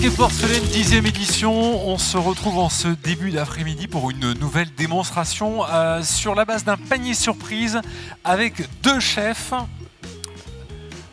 et Porcelaine, 10e édition. On se retrouve en ce début d'après-midi pour une nouvelle démonstration sur la base d'un panier surprise avec deux chefs.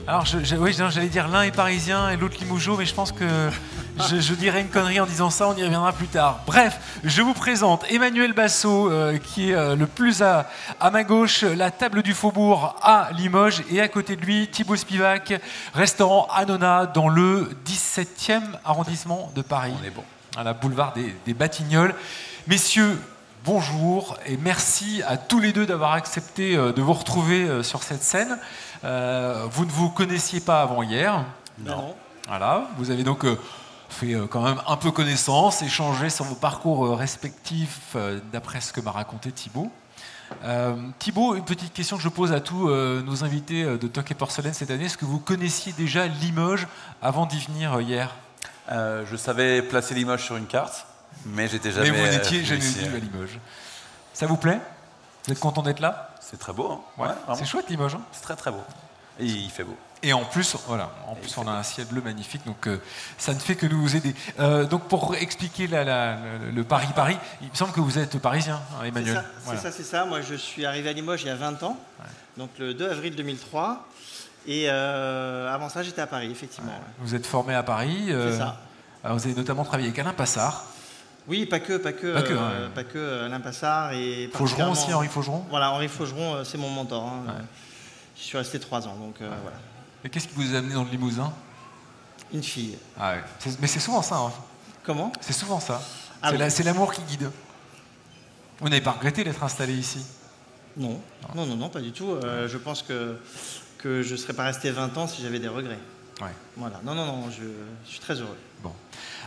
Alors, oui, j'allais dire l'un est parisien et l'autre limougeot, mais je pense que je dirais une connerie en disant ça, on y reviendra plus tard. Bref, je vous présente Emmanuel Basso, qui est le plus à ma gauche, la table du Faubourg à Limoges, et à côté de lui, Thibaut Spivak, restaurant Anona dans le 17e arrondissement de Paris. On est bon. À la boulevard des Batignolles. Messieurs, bonjour et merci à tous les deux d'avoir accepté de vous retrouver sur cette scène. Vous ne vous connaissiez pas avant hier. Non. Voilà, vous avez donc fait quand même un peu connaissance, échangé sur vos parcours respectifs d'après ce que m'a raconté Thibaut. Thibaut, une petite question que je pose à tous nos invités de Toc et Porcelaine cette année. Est-ce que vous connaissiez déjà Limoges avant d'y venir hier? Je savais placer Limoges sur une carte, mais j'étais jamais. Mais vous n'étiez jamais venu à Limoges. Ça vous plaît? Vous êtes content d'être là? C'est très beau. Hein. Ouais, c'est chouette Limoges. Hein, c'est très très beau. Et il fait beau. Et en plus, voilà, on a un ciel bleu magnifique, donc ça ne fait que nous aider. Donc pour expliquer le Paris-Paris, il me semble que vous êtes parisien, hein, Emmanuel. C'est ça. Moi, je suis arrivé à Limoges il y a 20 ans, donc le 2 avril 2003. Et avant ça, j'étais à Paris, effectivement. Ouais. Vous êtes formé à Paris. C'est ça. Alors vous avez notamment travaillé avec Alain Passard. Oui, pas que Alain Passard et Faugeron aussi, Henri Faugeron. Voilà, Henri Faugeron, c'est mon mentor. Hein. Ouais. Je suis resté 3 ans, donc voilà. Et qu'est-ce qui vous a amené dans le Limousin? Une fille. Ah ouais. Mais c'est souvent ça. Hein. Comment? C'est souvent ça. C'est l'amour qui guide. Vous n'avez pas regretté d'être installé ici? Non, pas du tout. Je pense que je ne serais pas resté 20 ans si j'avais des regrets. Ouais. Voilà. Non, je suis très heureux. Bon.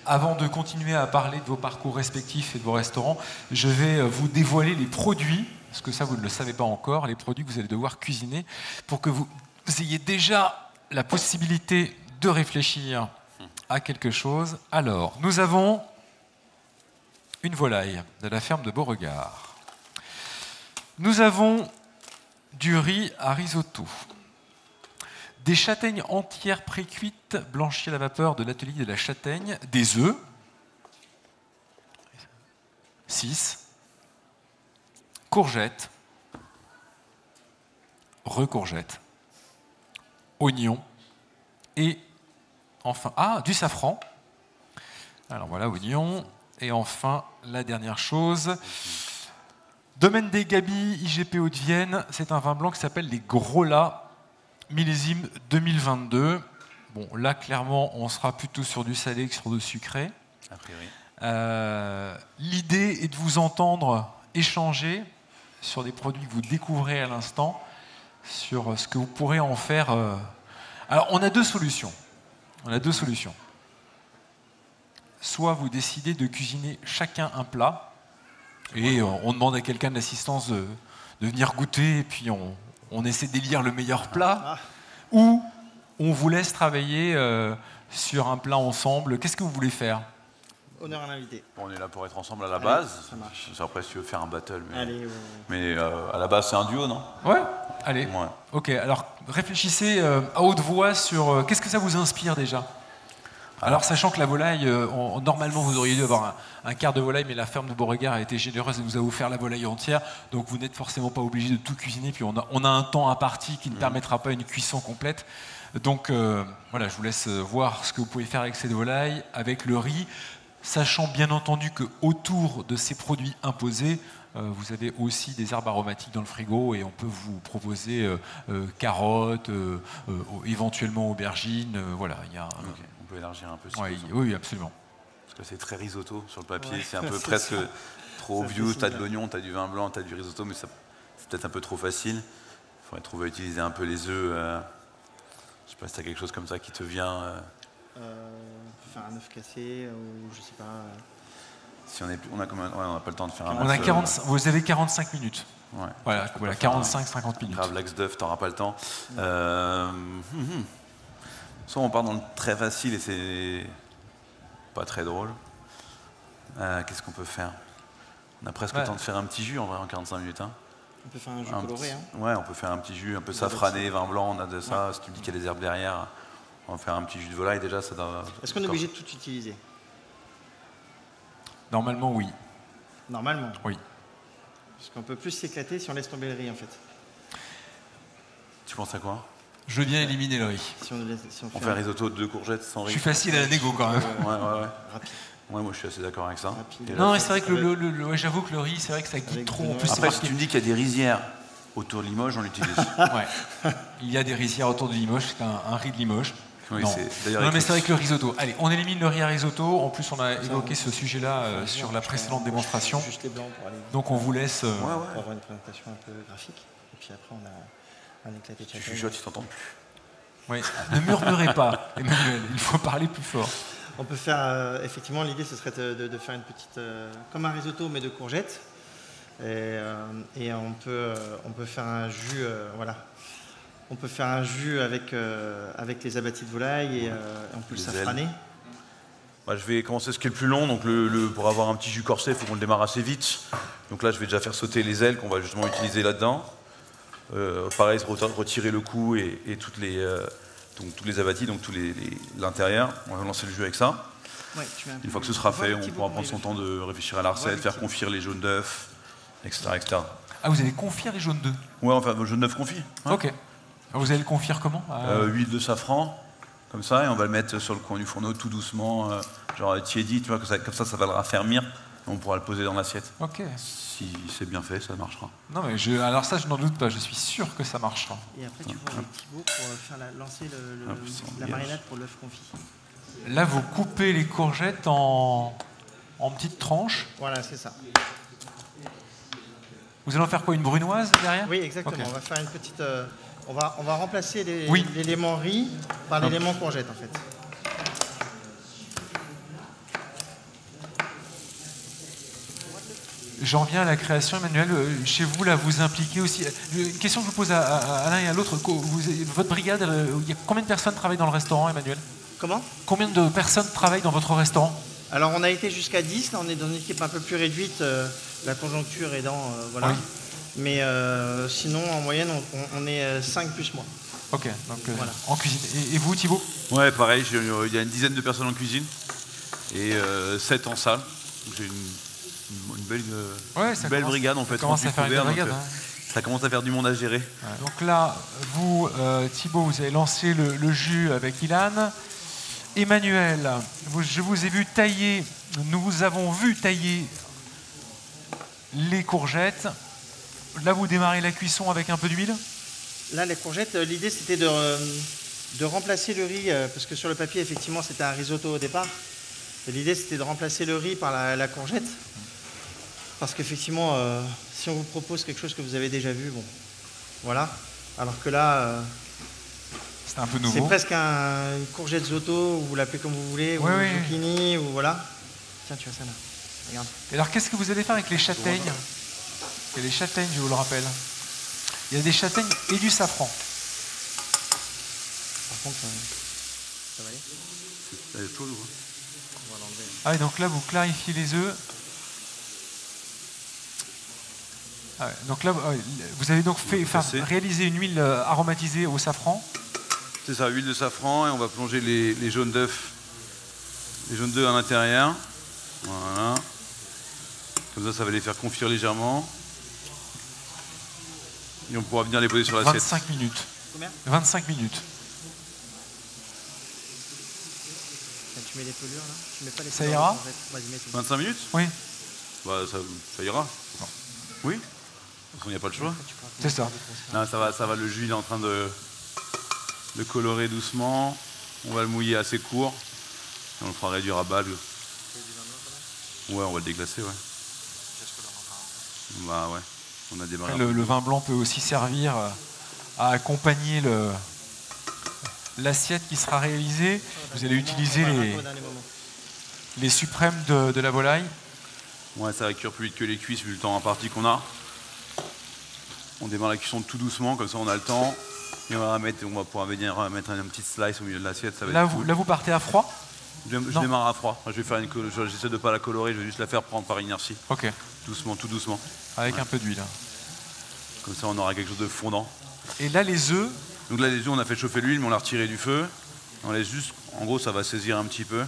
Avant de continuer à parler de vos parcours respectifs et de vos restaurants, je vais vous dévoiler les produits, parce que ça vous ne le savez pas encore, les produits que vous allez devoir cuisiner pour que vous ayez déjà la possibilité de réfléchir à quelque chose. Alors, nous avons une volaille de la ferme de Beauregard. Nous avons du riz à risotto. Des châtaignes entières précuites blanchies à la vapeur de l'atelier de la châtaigne, des œufs, 6, courgettes, recourgettes, oignons et enfin, du safran. Alors voilà, oignons. Et enfin, la dernière chose, Domaine des Gabies, IGP Haute-Vienne, c'est un vin blanc qui s'appelle les Gros Lats, millésime 2022. Bon, là, clairement, on sera plutôt sur du salé que sur du sucré. A priori. L'idée est de vous entendre échanger sur des produits que vous découvrez à l'instant, sur ce que vous pourrez en faire. Alors, on a deux solutions. Soit vous décidez de cuisiner chacun un plat, et on demande à quelqu'un de l'assistance de venir goûter, et puis on essaie d'élire le meilleur plat, ou on vous laisse travailler sur un plat ensemble. Qu'est-ce que vous voulez faire? Honneur à l'invité. On est là pour être ensemble à la base. Ça marche. Après, si tu veux faire un battle. Mais, allez, mais à la base, c'est un duo, non? Ouais, allez. Ouais. Ok, alors réfléchissez à haute voix sur qu'est-ce que ça vous inspire déjà? Alors, sachant que la volaille, normalement, vous auriez dû avoir un quart de volaille, mais la ferme de Beauregard a été généreuse et nous a offert la volaille entière. Donc, vous n'êtes forcément pas obligé de tout cuisiner. Puis, on a un temps imparti qui ne permettra pas une cuisson complète. Donc, voilà, je vous laisse voir ce que vous pouvez faire avec cette volaille, avec le riz, sachant bien entendu qu'autour de ces produits imposés, vous avez aussi des herbes aromatiques dans le frigo et on peut vous proposer carottes, éventuellement aubergines. Voilà, il y a. Okay. On peut élargir un peu. Oui, absolument. Parce que c'est très risotto sur le papier, c'est un peu presque trop obvious. Tu as de l'oignon, tu as du vin blanc, tu as du risotto, mais c'est peut-être un peu trop facile. Il faudrait trouver à utiliser un peu les œufs. Je sais pas si tu as quelque chose comme ça qui te vient. Faire un œuf cassé ou je sais pas. Si on n'a pas le temps de faire un œuf. Vous avez 45 minutes. Ouais. Voilà 45-50 minutes. Grave l'axe d'œuf, t'auras pas le temps. Soit on part dans le très facile et c'est pas très drôle. Qu'est-ce qu'on peut faire? On a presque le temps de faire un petit jus en vrai en 45 minutes. Hein. On peut faire un jus coloré. Hein. Ouais, on peut faire un petit jus un peu safrané, vin blanc, on a de ça. Si tu me dis qu'il y a des herbes derrière, On va faire un petit jus de volaille déjà, ça doit... Est-ce qu'on est obligé de tout utiliser? Normalement, oui. Normalement. Oui. Parce qu'on peut plus s'éclater si on laisse tomber le riz en fait. Tu penses à quoi? Je veux bien éliminer le riz. Si on On fait un risotto de 2 courgettes sans Je riz. suis facile à la négo quand même. Ouais. Rapide. Ouais, moi je suis assez d'accord avec ça. Rapide. Et là, Non, mais c'est vrai que ouais, j'avoue que le riz, c'est vrai que ça guide Avec trop. de En plus, noix. c'est après, pas si tu me dis qu'il y a des rizières autour de Limoges, on l'utilise. Ouais. Il y a des rizières autour de Limoges, c'est un riz de Limoges. Oui, non, d'ailleurs, non mais c'est vrai que le risotto. Allez, on élimine le riz à risotto. En plus, on a évoqué ce sujet-là sur la précédente démonstration. Juste les blancs pour aller Donc, on vous laisse. pour avoir une présentation un peu graphique. Et puis après, on a un éclaté de Tu châtaigne. chuchotes, ils t'entendent plus. Oui. Ne murmurez pas, Emmanuel. Il faut parler plus fort. On peut faire, effectivement, l'idée ce serait de faire une petite, comme un risotto mais de courgettes. Et on peut faire un jus, voilà. On peut faire un jus avec les abattis de volaille et on peut le Les safraner. Bah, je vais commencer ce qui est le plus long. Donc pour avoir un petit jus corsé, il faut qu'on le démarre assez vite. Donc là, je vais déjà faire sauter les ailes qu'on va justement utiliser là-dedans. Pareil, retirer le cou et donc tous les abattis, donc l'intérieur. On va lancer le jus avec ça. Ouais, Une fois que ce sera fait, on pourra prendre son temps de réfléchir à la recette, faire confire les jaunes d'œufs, etc., etc. Ah, vous allez confire les jaunes d'œufs? Ouais, enfin, jaune d'œuf confit. Ouais. Ok. Vous allez le confire comment? Huile de safran, comme ça, et on va le mettre sur le coin du fourneau tout doucement, genre tiédi, tu vois, comme ça va le raffermir, et on pourra le poser dans l'assiette. Ok. Si c'est bien fait, ça marchera. Non, mais alors ça, je n'en doute pas. Je suis sûr que ça marchera. Et après, tu vois avec Thibaut pour lancer la marinade pour l'œuf confit. Là, vous coupez les courgettes en petites tranches. Voilà, c'est ça. Vous allez en faire quoi? Une brunoise derrière? Oui, exactement. Okay. On va faire une petite. On va remplacer Oui. l'élément riz par l'élément courgette en fait. J'en viens à la création, Emmanuel. Chez vous, là, vous impliquez aussi. Une question que je vous pose à l'un et à l'autre. Votre brigade, il y a combien de personnes travaillent dans le restaurant, Emmanuel? Comment? Combien de personnes travaillent dans votre restaurant? Alors, on a été jusqu'à 10. Là, on est dans une équipe un peu plus réduite, la conjoncture aidant. Voilà. Oui. Mais sinon, en moyenne, on est 5 plus moi. Ok, donc voilà. En cuisine. Et vous, Thibaut? Ouais, pareil, il y a une dizaine de personnes en cuisine et 7 en salle. Donc j'ai une belle brigade en fait. Ça commence à faire une brigade. Ça commence à faire du monde à gérer. Ouais, donc là, vous, Thibaut, vous avez lancé le jus avec Ilan. Emmanuel, je vous ai vu tailler, nous vous avons vu tailler les courgettes. Là, vous démarrez la cuisson avec un peu d'huile? Là, les courgettes, l'idée c'était de remplacer le riz, parce que sur le papier, effectivement, c'était un risotto au départ. L'idée c'était de remplacer le riz par la courgette. Parce qu'effectivement, si on vous propose quelque chose que vous avez déjà vu, bon, voilà. Alors que là, c'est un peu nouveau. C'est presque une courgette zotto, vous l'appelez comme vous voulez, ou zucchini, ou voilà. Tiens, tu as ça là. Regarde. Et alors, qu'est-ce que vous allez faire avec les châtaignes? Il y a les châtaignes, je vous le rappelle. Il y a des châtaignes et du safran. Par contre, ça va aller? C'est chaud, hein. On va l'enlever. Ah, et donc là, vous clarifiez les œufs. Ah, donc là, vous avez donc réalisé une huile aromatisée au safran. C'est ça, huile de safran, et on va plonger les jaunes d'œufs. Les jaunes d'œufs à l'intérieur. Voilà. Comme ça va les faire confire légèrement. Et on pourra venir les poser sur l'assiette. 25 minutes. Combien? 25 minutes. Tu mets les pelures là? Tu mets pas les ça pelures, ira? en fait. Vas-y, mets tout. 25 minutes? Oui. Bah, ça ira. Non. Oui? Parce qu'il n'y a pas le choix. C'est ça. Non, ça va, le jus il est en train de colorer doucement. On va le mouiller assez court. Et on le fera réduire à balle. Ouais, on va le déglacer, ouais. Bah ouais, on a démarré. Le vin blanc peut aussi servir à accompagner l'assiette qui sera réalisée. Vous allez utiliser les suprêmes de la volaille. Ouais, ça va cuire plus vite que les cuisses vu le temps imparti qu'on a. On démarre la cuisson tout doucement, comme ça on a le temps. Et on va pouvoir venir mettre une petite slice au milieu de l'assiette. Là, vous partez à froid? Je démarre à froid. Je vais faire j'essaie de ne pas la colorer, je vais juste la faire prendre par inertie. Ok. Doucement, tout doucement. Avec un peu d'huile. Comme ça on aura quelque chose de fondant. Et là, les œufs? Donc là, les œufs, on a fait chauffer l'huile, mais on l'a retiré du feu. On laisse juste, en gros, ça va saisir un petit peu.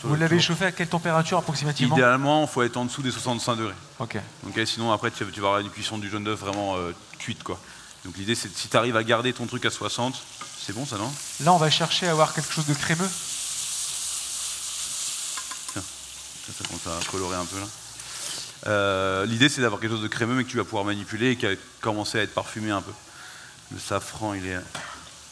Vous l'avez chauffé à quelle température approximativement? Idéalement, il faut être en dessous des 65 degrés. Ok. Donc, sinon, après, tu vas avoir une cuisson du jaune d'œuf vraiment cuite, quoi. Donc l'idée, c'est si tu arrives à garder ton truc à 60, c'est bon ça, non? Là, on va chercher à avoir quelque chose de crémeux. Tiens, ça commence à colorer un peu là. L'idée, c'est d'avoir quelque chose de crémeux, mais que tu vas pouvoir manipuler et qui a commencé à être parfumé un peu. Le safran, il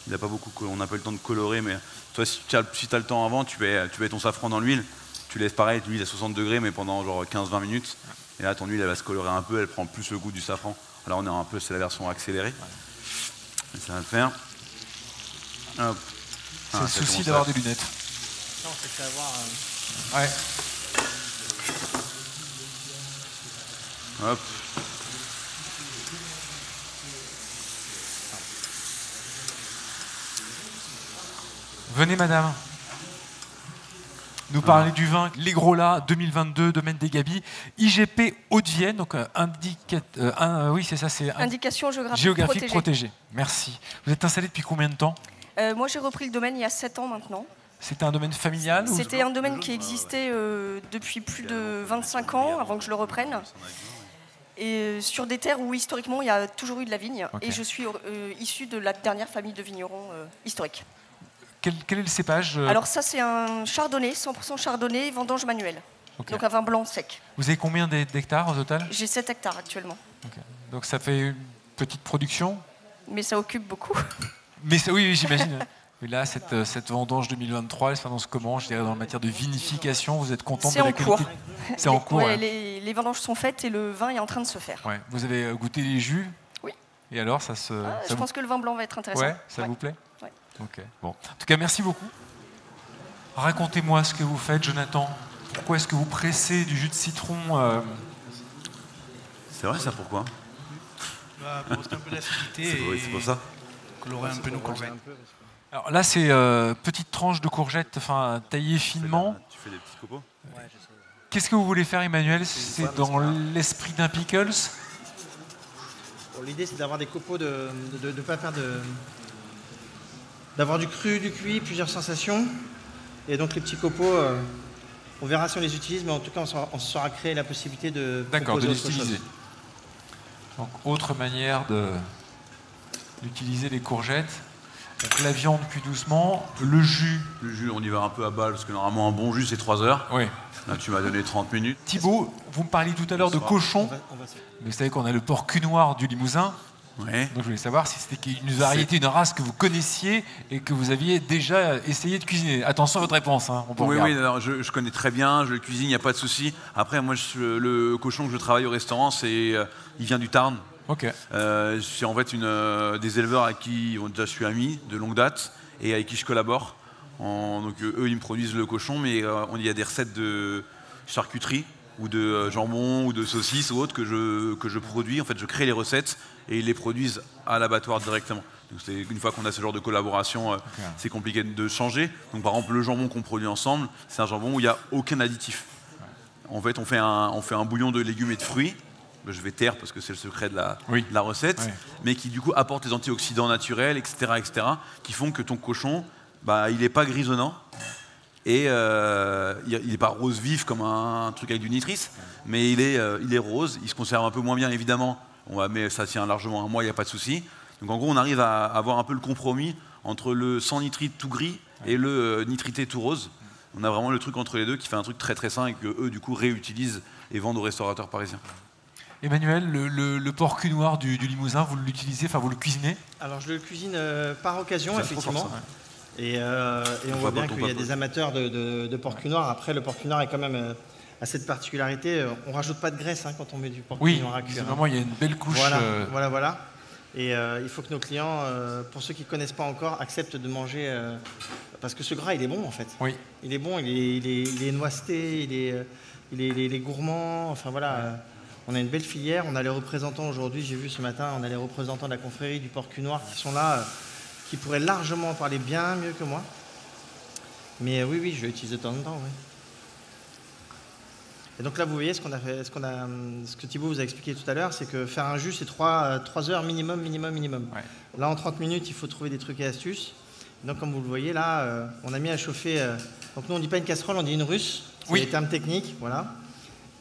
n'a pas beaucoup, on n'a pas eu le temps de colorer, mais toi, si tu as le temps avant, tu mets ton safran dans l'huile, tu laisses pareil, l'huile à 60 degrés, mais pendant genre 15-20 minutes. Et là, ton huile, elle va se colorer un peu, elle prend plus le goût du safran. Là, on est un peu, c'est la version accélérée. Et ça va le faire. C'est le souci d'avoir des lunettes. Non, c'est fait avoir. Ouais. Hop. Venez, madame. Nous parler du vin Les Gros Lats 2022, domaine des Gabis, IGP Haute-Vienne, donc oui, c'est ça, c'est indication géographique protégée. Merci. Vous êtes installé depuis combien de temps? Moi, j'ai repris le domaine il y a 7 ans maintenant. C'était un domaine familial? C'était un domaine qui existait depuis plus de 25 ans avant que je le reprenne. Et sur des terres où historiquement il y a toujours eu de la vigne. Okay. Et je suis issu de la dernière famille de vignerons historiques. Quel est le cépage? Alors ça, c'est un chardonnay, 100% chardonnay, vendange manuelle. Okay. Donc un vin blanc sec. Vous avez combien d'hectares au total? J'ai 7 hectares actuellement. Okay. Donc ça fait une petite production? Mais ça occupe beaucoup. Mais ça, oui, j'imagine. Et là, cette vendange 2023, elle s'annonce comment? Je dirais dans la matière de vinification, vous êtes contente de la qualité? C'est en cours. Ouais, les vendanges sont faites et le vin est en train de se faire. Ouais. Vous avez goûté les jus? Oui. Et alors, ça je pense que le vin blanc va être intéressant. Ouais, ça vous plaît? Ouais. Ok. Bon. En tout cas, merci beaucoup. Racontez-moi ce que vous faites, Jonathan. Pourquoi est-ce que vous pressez du jus de citron C'est vrai ça, pourquoi? Pour rester un peu d'acidité. C'est pour ça. Colorer un peu nos courgettes. Alors là, c'est petite tranche de courgettes, enfin taillées finement. Tu fais des petits copeaux. Qu'est-ce que vous voulez faire, Emmanuel? C'est dans l'esprit d'un pickles? L'idée, c'est d'avoir des copeaux, de ne pas faire d'avoir du cru, du cuit, plusieurs sensations. Et donc les petits copeaux, on verra si on les utilise, mais en tout cas, on se sera créé la possibilité de les utiliser. Donc autre manière d'utiliser les courgettes. Donc la viande cuit doucement, le jus. Le jus, on y va un peu à balle, parce que normalement un bon jus c'est 3 heures. Oui. Là tu m'as donné 30 minutes. Thibaut, vous me parliez tout à l'heure de cochon. Vous savez qu'on a le porc cul noir du Limousin. Ouais. Donc je voulais savoir si c'était une variété, une race que vous connaissiez et que vous aviez déjà essayé de cuisiner. Attention à votre réponse. Hein, oui, alors je connais très bien, je le cuisine, il n'y a pas de souci. Après, moi, le cochon que je travaille au restaurant, il vient du Tarn. Ok. C'est en fait des éleveurs avec qui je suis ami de longue date et avec qui je collabore. Donc eux, ils me produisent le cochon, mais il y a des recettes de charcuterie ou de jambon ou de saucisses ou autres que je produis. En fait, je crée les recettes et ils les produisent à l'abattoir directement. Donc une fois qu'on a ce genre de collaboration, c'est compliqué de changer. Donc par exemple, le jambon qu'on produit ensemble, c'est un jambon où il n'y a aucun additif. En fait, on fait un bouillon de légumes et de fruits. Je vais taire parce que c'est le secret de la recette, mais qui du coup apporte les antioxydants naturels, etc., qui font que ton cochon, il n'est pas grisonnant et il n'est pas rose vif comme un truc avec du nitrice, mais il est rose. Il se conserve un peu moins bien évidemment, mais ça tient largement un mois, il n'y a pas de souci. Donc en gros, on arrive à avoir un peu le compromis entre le sans nitrite tout gris et le nitrité tout rose. On a vraiment le truc entre les deux qui fait un truc très très sain et que eux du coup réutilisent et vendent aux restaurateurs parisiens. Emmanuel, le porc cul noir du Limousin, vous l'utilisez, enfin vous le cuisinez? Alors je le cuisine par occasion, effectivement. Et on voit bien qu'il y a des amateurs de porc cul noir. Après, le porc cul noir est quand même à cette particularité. On ne rajoute pas de graisse quand on met du porc cul noir à cuire. Oui, vraiment, il y a une belle couche. Voilà. Et il faut que nos clients, pour ceux qui ne connaissent pas encore, acceptent de manger. Parce que ce gras, il est bon en fait. Oui. Il est bon, il est noiseté, il est gourmand. Enfin voilà. On a une belle filière, on a les représentants aujourd'hui, j'ai vu ce matin, on a les représentants de la confrérie du porc cul noir qui sont là, qui pourraient largement en parler bien mieux que moi. Mais oui, je l'utilise de temps en temps, oui. Et donc là, vous voyez ce que Thibaut vous a expliqué tout à l'heure, c'est que faire un jus, c'est 3 heures minimum. Ouais. Là, en 30 minutes, il faut trouver des trucs et astuces. Donc comme vous le voyez là, on a mis à chauffer, donc nous on dit pas une casserole, on dit une russe, c'est des termes techniques, voilà.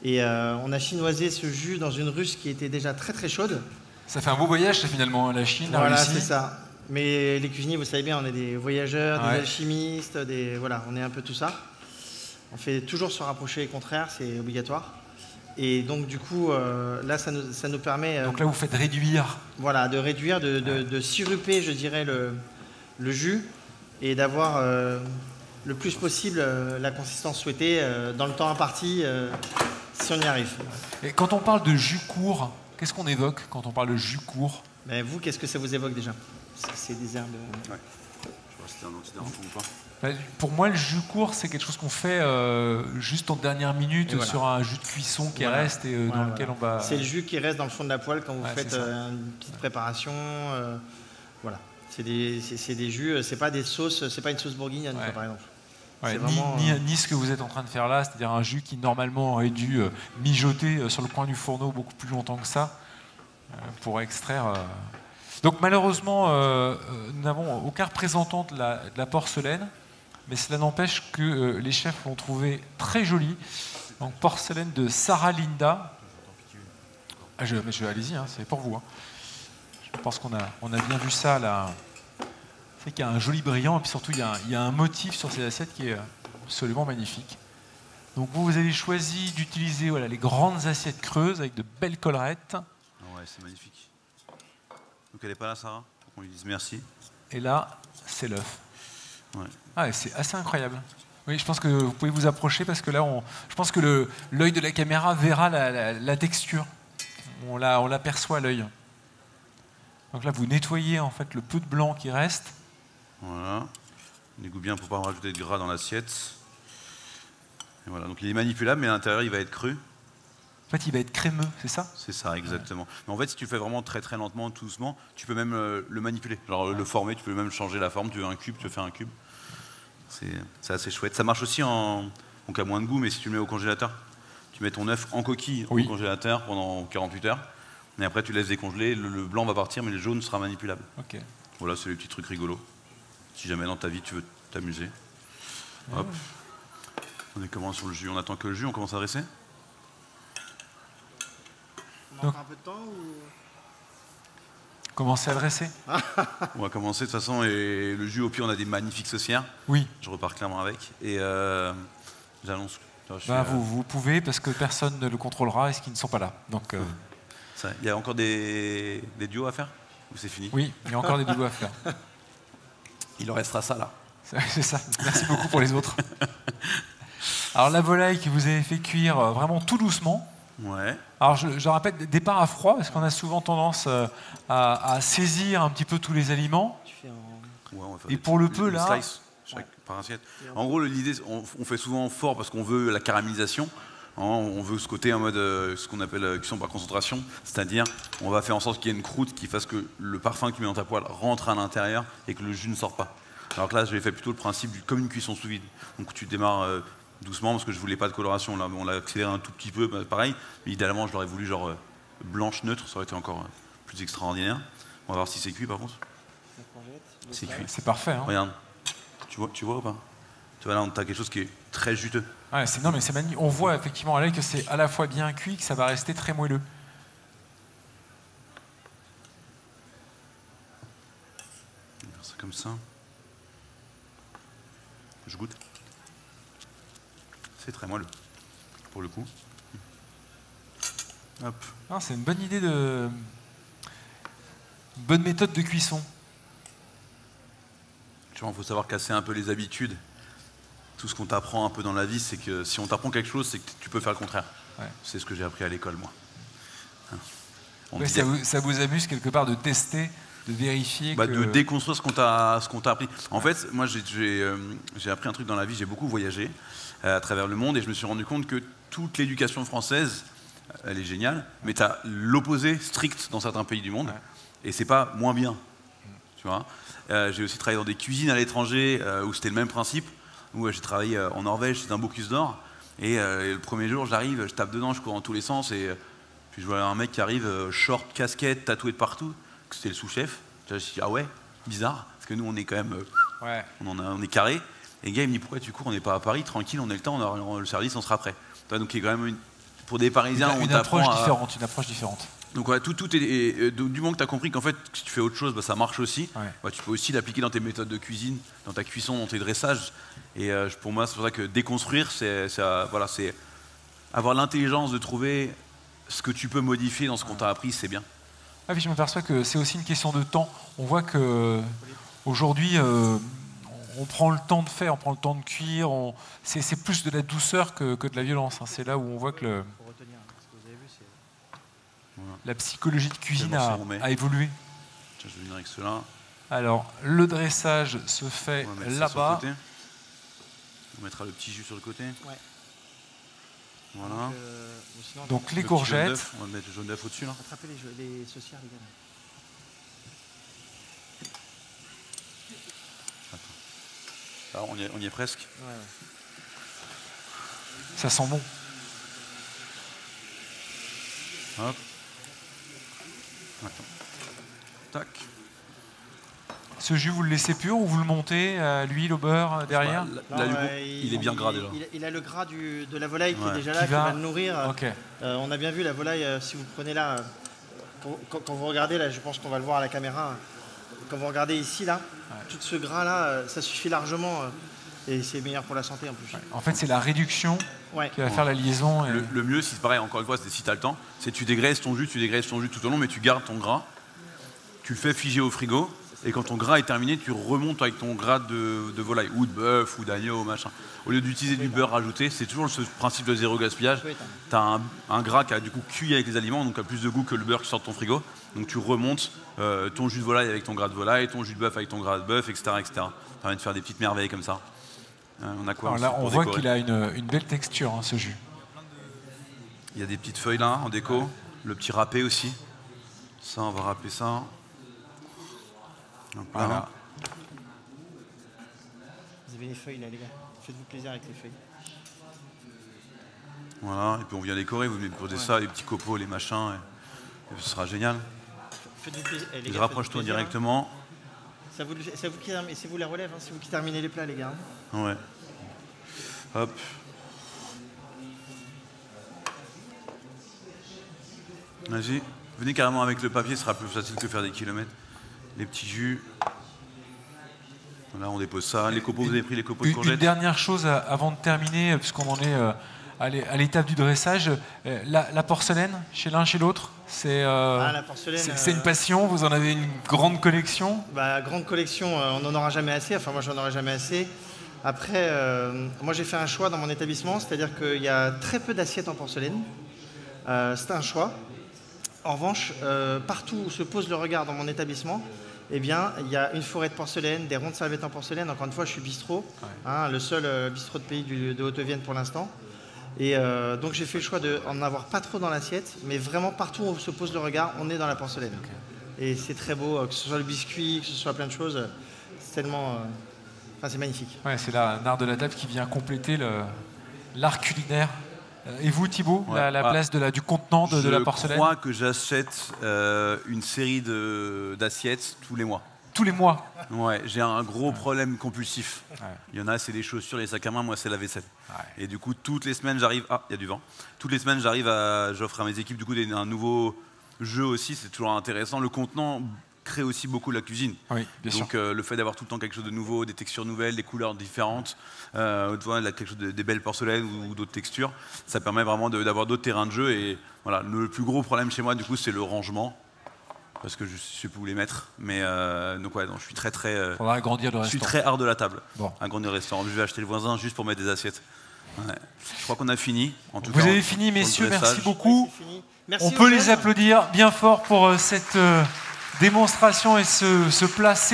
Et on a chinoisé ce jus dans une russe qui était déjà très très chaude. Ça fait un beau voyage, ça, finalement, la Chine, la Russie. Russie. C'est ça. Mais les cuisiniers, vous savez bien, on est des voyageurs, des alchimistes, voilà, on est un peu tout ça. On fait toujours se rapprocher les contraires, c'est obligatoire. Et donc du coup, là, ça nous permet... donc là, vous faites réduire. Voilà, de réduire, de siruper, je dirais, le jus et d'avoir le plus possible la consistance souhaitée dans le temps imparti, si on y arrive. Et quand on parle de jus court, qu'est-ce qu'on évoque quand on parle de jus court? Mais vous, qu'est-ce que ça vous évoque déjà? C'est des herbes... Ouais. Je sais pas si c'était un antiderme ou pas. Pour moi, le jus court, c'est quelque chose qu'on fait juste en dernière minute sur un jus de cuisson qui reste et dans lequel on va... C'est le jus qui reste dans le fond de la poêle quand vous faites une petite préparation. Voilà. C'est des jus, c'est pas des sauces, c'est pas une sauce bourguignonne, par exemple. Ouais, vraiment, ni ce que vous êtes en train de faire là, c'est-à-dire un jus qui normalement aurait dû mijoter sur le coin du fourneau beaucoup plus longtemps que ça pour extraire... Donc malheureusement, nous n'avons aucun représentant de la porcelaine, mais cela n'empêche que les chefs l'ont trouvé très joli. Donc porcelaine de Sarah Linda. Allez-y, hein, c'est pour vous. Hein. Je pense qu'on a bien vu ça là. C'est qu'il y a un joli brillant et puis surtout il y a un motif sur ces assiettes qui est absolument magnifique. Donc vous avez choisi d'utiliser les grandes assiettes creuses avec de belles collerettes. Ah ouais, c'est magnifique. Donc elle n'est pas là, Sarah, pour qu'on lui dise merci. Et là, c'est l'œuf. Ouais. Ah, c'est assez incroyable. Oui, je pense que vous pouvez vous approcher parce que là, je pense que l'œil de la caméra verra la texture. On l'aperçoit à l'œil. Donc là, vous nettoyez en fait le peu de blanc qui reste. Voilà. On égoutte bien pour ne pas rajouter de gras dans l'assiette. Et voilà. Donc il est manipulable, mais à l'intérieur, il va être cru. En fait, il va être crémeux, c'est ça? C'est ça, exactement. Ouais. Mais en fait, si tu le fais vraiment très très lentement, tout doucement, tu peux même le manipuler. Genre le former, tu peux même changer la forme. Tu veux un cube, tu veux faire un cube. C'est assez chouette. Ça marche aussi donc à moins de goût, mais si tu le mets au congélateur, tu mets ton œuf en coquille au congélateur pendant 48 heures. Et après, tu laisses décongeler. Le blanc va partir, mais le jaune sera manipulable. Okay. Voilà, c'est les petits trucs rigolos. Si jamais dans ta vie, tu veux t'amuser. Hop. On est comment sur le jus? On attend que le jus, on commence à dresser? On a encore un peu de temps ou... Commencez à dresser. On va commencer de toute façon. Et le jus, au pire, on a des magnifiques saucières. Oui. Je repars clairement avec. Et j'annonce. Vous pouvez, parce que personne ne le contrôlera et ce qui ne sont pas là. Donc, il y a encore des duos à faire? Ou c'est fini? Oui, il y a encore des duos à faire. Il en restera ça là. C'est ça. Merci beaucoup pour les autres. Alors la volaille que vous avez fait cuire vraiment tout doucement. Ouais. Alors je rappelle, départ à froid, parce qu'on a souvent tendance à saisir un petit peu tous les aliments. Et pour le peu là... Slice, par assiette. En gros, l'idée, on fait souvent fort parce qu'on veut la caramélisation. On veut ce côté en mode ce qu'on appelle cuisson par concentration, c'est-à-dire on va faire en sorte qu'il y ait une croûte qui fasse que le parfum que tu mets dans ta poêle rentre à l'intérieur et que le jus ne sorte pas. Alors que là, j'avais fait plutôt le principe comme une cuisson sous vide. Donc tu démarres doucement parce que je voulais pas de coloration. Là, on l'a accéléré un tout petit peu, pareil. Mais idéalement, je l'aurais voulu genre blanche neutre, ça aurait été encore plus extraordinaire. On va voir si c'est cuit par contre. C'est cuit. C'est parfait. Hein. Regarde, tu vois ou pas? Tu vois là, tu as quelque chose qui est très juteux. Ouais, non, mais c'est magnifique. On voit effectivement à l'œil que c'est à la fois bien cuit, que ça va rester très moelleux. C'est comme ça. Je goûte. C'est très moelleux, pour le coup. Hop. C'est une bonne idée de... bonne méthode de cuisson. Tu vois, il faut savoir casser un peu les habitudes. Tout ce qu'on t'apprend un peu dans la vie, c'est que si on t'apprend quelque chose, c'est que tu peux faire le contraire. Ouais. C'est ce que j'ai appris à l'école, moi. Ouais, ça vous amuse quelque part de tester, de vérifier de déconstruire ce qu'on t'a appris. En fait, moi, j'ai appris un truc dans la vie, j'ai beaucoup voyagé à travers le monde et je me suis rendu compte que toute l'éducation française, elle est géniale, mais tu as l'opposé strict dans certains pays du monde et c'est pas moins bien. Tu vois, j'ai aussi travaillé dans des cuisines à l'étranger où c'était le même principe, où j'ai travaillé en Norvège, c'est un Bocuse d'Or, et le premier jour, j'arrive, je tape dedans, je cours dans tous les sens et puis je vois un mec qui arrive, short, casquette, tatoué de partout, c'était le sous-chef. Je me suis dit, ah ouais, bizarre, parce que nous on est quand même Ouais. On est carré. Et le gars, il me dit, pourquoi tu cours? On n'est pas à Paris, tranquille, on a le temps, on aura le service, on sera prêt. Donc, il y a quand même pour des Parisiens, une approche différente. Donc voilà, tout est du moment que tu as compris qu'en fait, si tu fais autre chose, ça marche aussi. Ouais. Bah, tu peux aussi l'appliquer dans tes méthodes de cuisine, dans ta cuisson, dans tes dressages. Et pour moi, c'est pour ça que déconstruire, c'est avoir l'intelligence de trouver ce que tu peux modifier dans ce qu'on t'a appris, c'est bien. Ah oui, je m'aperçois que c'est aussi une question de temps. On voit que aujourd'hui, on prend le temps de faire, on prend le temps de cuire. C'est plus de la douceur que de la violence. Hein. C'est là où on voit que la psychologie de cuisine a évolué. Tiens, je vais venir avec cela. Alors, le dressage se fait là-bas. On mettra le petit jus sur le côté. Ouais. Voilà. Donc les courgettes. On va mettre le jaune d'œuf au-dessus là. Attrapez les saucières, les gars. Alors, on y est presque. Ouais. Ça sent bon. Hop. Attends. Tac. Ce jus, vous le laissez pur ou vous le montez à l'huile, au beurre derrière? Là, du coup, il est bien gras déjà. Il a le gras de la volaille qui est déjà là, qui qui va le nourrir. Okay. On a bien vu la volaille, si vous prenez là, quand vous regardez là, je pense qu'on va le voir à la caméra, quand vous regardez ici là, tout ce gras là, ça suffit largement et c'est meilleur pour la santé en plus. Ouais. En fait, c'est la réduction qui va faire la liaison. Et... Le mieux, c'est pareil, encore une fois, si tu as le temps, c'est tu dégraisses ton jus tout au long, mais tu gardes ton gras, tu le fais figer au frigo. Et quand ton gras est terminé, tu remontes avec ton gras de volaille, ou de bœuf, ou d'agneau, machin. Au lieu d'utiliser du beurre rajouté, c'est toujours ce principe de zéro gaspillage. Tu as un gras qui a du coup cuit avec les aliments, donc a plus de goût que le beurre qui sort de ton frigo. Donc tu remontes ton jus de volaille avec ton gras de volaille, ton jus de bœuf avec ton gras de bœuf, etc. Ça permet de faire des petites merveilles comme ça. On a quoi? Alors là, on voit qu'il a une belle texture, hein, ce jus. Il y a des petites feuilles là, en déco. Le petit râpé aussi. Ça, on va râper ça. Donc, voilà. Vous avez les feuilles là, les gars. Faites-vous plaisir avec les feuilles. Voilà, et puis on vient décorer, vous venez de poser ça, les petits copeaux, les machins, et ce sera génial. Faites-vous plaisir. Et rapproche-toi directement. C'est vous la relève, hein. C'est vous qui terminez les plats, les gars. Ouais. Hop. Vas-y, venez carrément avec le papier, ce sera plus facile que faire des kilomètres. Les petits jus. Là, on dépose ça. Les copeaux, vous avez pris les copeaux de courgettes. Une dernière chose avant de terminer, puisqu'on en est à l'étape du dressage. La porcelaine, chez l'un, chez l'autre, c'est une passion. Vous en avez une grande collection? Grande collection, on n'en aura jamais assez. Enfin, moi, j'en aurai jamais assez. Après, moi, j'ai fait un choix dans mon établissement, c'est-à-dire qu'il y a très peu d'assiettes en porcelaine. C'est un choix. En revanche, partout où se pose le regard dans mon établissement, eh bien, il y a une forêt de porcelaine, des rondes serviettes en porcelaine. Encore une fois, je suis bistrot, le seul bistrot de pays de Haute-Vienne pour l'instant. Et donc, j'ai fait le choix d'en avoir pas trop dans l'assiette, mais vraiment partout où se pose le regard, on est dans la porcelaine. Okay. Et c'est très beau, que ce soit le biscuit, que ce soit plein de choses. C'est tellement... c'est magnifique. Ouais, c'est là un art de la table qui vient compléter l'art culinaire. Et vous, Thibaut, la place du contenant de la porcelaine? Je crois que j'achète une série d'assiettes tous les mois. Tous les mois? Ouais, j'ai un gros problème compulsif. Ouais. Il y en a, c'est les chaussures, les sacs à main, moi, c'est la vaisselle. Ouais. Et du coup, toutes les semaines, j'arrive... Ah, il y a du vent. Toutes les semaines, j'offre à mes équipes du coup, un nouveau jeu aussi, c'est toujours intéressant. Le contenant crée aussi beaucoup la cuisine. Oui, bien sûr. Donc le fait d'avoir tout le temps quelque chose de nouveau, des textures nouvelles, des couleurs différentes, quelque chose des belles porcelaines ou d'autres textures, ça permet vraiment d'avoir d'autres terrains de jeu. Et voilà, le plus gros problème chez moi, du coup, c'est le rangement, parce que je sais plus où les mettre. Mais donc je suis très faudra agrandir le restaurant. Je suis très hard de la table. Bon. Agrandir le restaurant. Je vais acheter le voisin juste pour mettre des assiettes. Ouais. Je crois qu'on a fini. En tout Vous cas, avez fini, messieurs. Merci beaucoup. Merci. On peut les applaudir bien fort pour cette démonstration et ces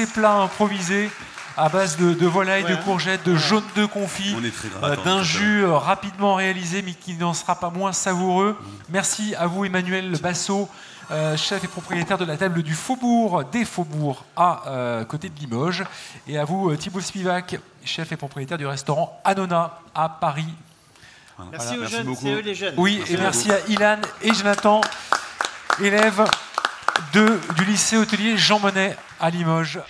plats improvisés à base de volaille, de courgettes, de jaune d'œuf confit, d'un jus rapidement réalisé mais qui n'en sera pas moins savoureux. Merci à vous, Emmanuel Bassot, chef et propriétaire de la table du Faubourg, des Faubourgs à côté de Limoges, et à vous, Thibaut Spivak, chef et propriétaire du restaurant Anona à Paris. Merci aux jeunes, c'est eux les jeunes. Oui, et merci à Ilan et Jonathan, élèves du lycée hôtelier Jean Monnet à Limoges.